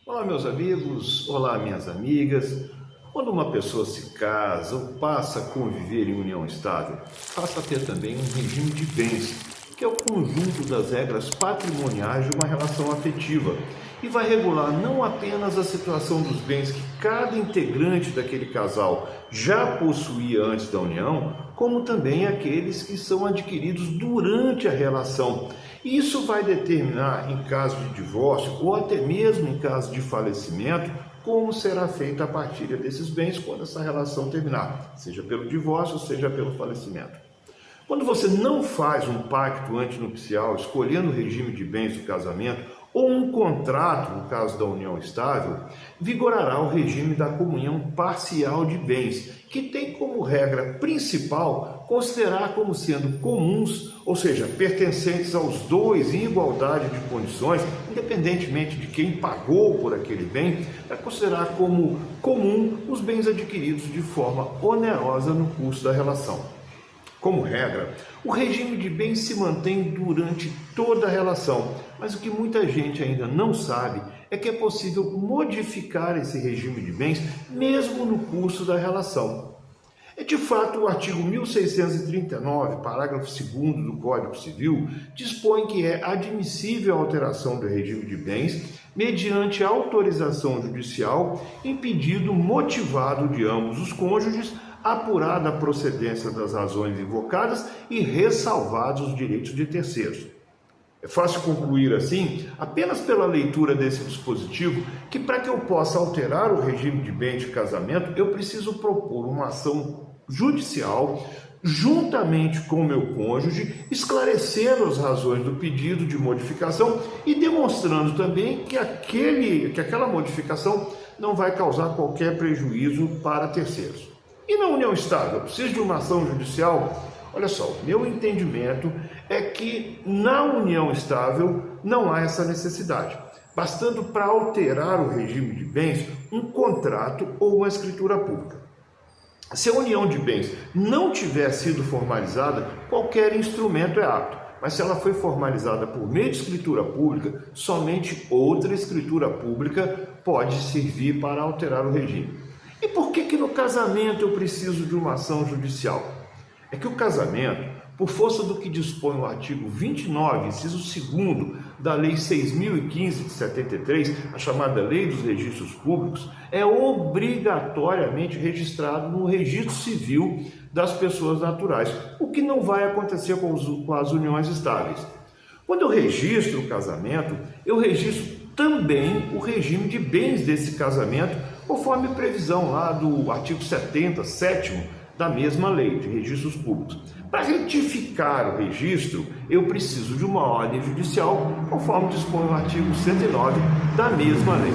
Olá, meus amigos, olá, minhas amigas. Quando uma pessoa se casa ou passa a conviver em união estável, passa a ter também um regime de bens, que é o conjunto das regras patrimoniais de uma relação afetiva e vai regular não apenas a situação dos bens que cada integrante daquele casal já possuía antes da união, como também aqueles que são adquiridos durante a relação. E isso vai determinar, em caso de divórcio ou até mesmo em caso de falecimento, como será feita a partilha desses bens quando essa relação terminar, seja pelo divórcio, seja pelo falecimento. Quando você não faz um pacto antinupcial, escolhendo o regime de bens do casamento, ou um contrato, no caso da união estável, vigorará o regime da comunhão parcial de bens, que tem como regra principal considerar como sendo comuns, ou seja, pertencentes aos dois em igualdade de condições, independentemente de quem pagou por aquele bem, é considerar como comum os bens adquiridos de forma onerosa no curso da relação. Como regra, o regime de bens se mantém durante toda a relação, mas o que muita gente ainda não sabe é que é possível modificar esse regime de bens mesmo no curso da relação. De fato, o artigo 1639, parágrafo 2º do Código Civil, dispõe que é admissível a alteração do regime de bens mediante autorização judicial em pedido motivado de ambos os cônjuges, apurada a procedência das razões invocadas e ressalvados os direitos de terceiros. É fácil concluir assim, apenas pela leitura desse dispositivo, que para que eu possa alterar o regime de bens de casamento, eu preciso propor uma ação judicial juntamente com o meu cônjuge, esclarecendo as razões do pedido de modificação e demonstrando também que aquela modificação não vai causar qualquer prejuízo para terceiros. E na união estável, precisa de uma ação judicial? Olha só, o meu entendimento é que na união estável não há essa necessidade, bastando para alterar o regime de bens um contrato ou uma escritura pública. Se a união de bens não tiver sido formalizada, qualquer instrumento é apto, mas se ela foi formalizada por meio de escritura pública, somente outra escritura pública pode servir para alterar o regime. E por que no casamento eu preciso de uma ação judicial? É que o casamento, por força do que dispõe o artigo 29, inciso 2º da Lei 6.015 de 73, a chamada Lei dos Registros Públicos, é obrigatoriamente registrado no Registro Civil das pessoas naturais, o que não vai acontecer com as uniões estáveis. Quando eu registro o casamento, eu registro também o regime de bens desse casamento, conforme previsão lá do artigo 70, 7º da mesma lei de registros públicos. Para retificar o registro, eu preciso de uma ordem judicial, conforme dispõe o artigo 109 da mesma lei.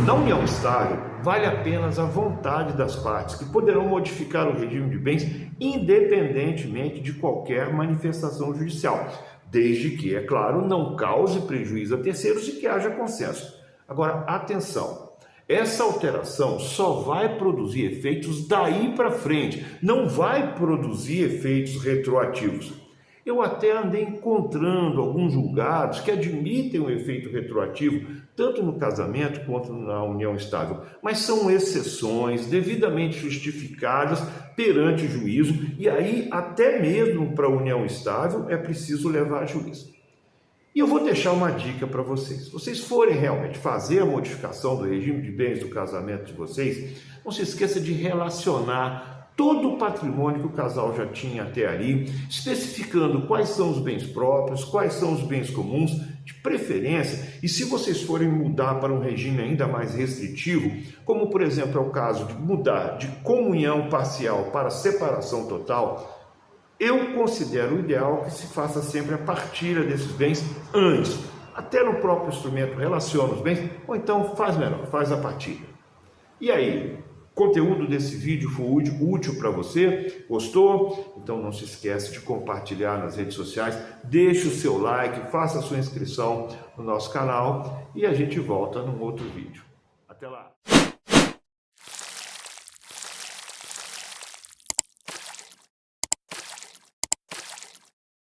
Na união estável, vale apenas a vontade das partes, que poderão modificar o regime de bens independentemente de qualquer manifestação judicial, desde que, é claro, não cause prejuízo a terceiros e que haja consenso. Agora, atenção! Essa alteração só vai produzir efeitos daí para frente, não vai produzir efeitos retroativos. Eu até andei encontrando alguns julgados que admitem o efeito retroativo, tanto no casamento quanto na união estável, mas são exceções devidamente justificadas perante o juízo, e aí até mesmo para a união estável é preciso levar a juízo. E eu vou deixar uma dica para vocês. Se vocês forem realmente fazer a modificação do regime de bens do casamento de vocês, não se esqueça de relacionar todo o patrimônio que o casal já tinha até ali, especificando quais são os bens próprios, quais são os bens comuns, de preferência, e se vocês forem mudar para um regime ainda mais restritivo, como por exemplo é o caso de mudar de comunhão parcial para separação total, eu considero o ideal que se faça sempre a partilha desses bens antes, até no próprio instrumento relaciona os bens, ou então faz melhor, faz a partilha. E aí, o conteúdo desse vídeo foi útil para você? Gostou? Então não se esquece de compartilhar nas redes sociais, deixe o seu like, faça a sua inscrição no nosso canal e a gente volta num outro vídeo. Até lá!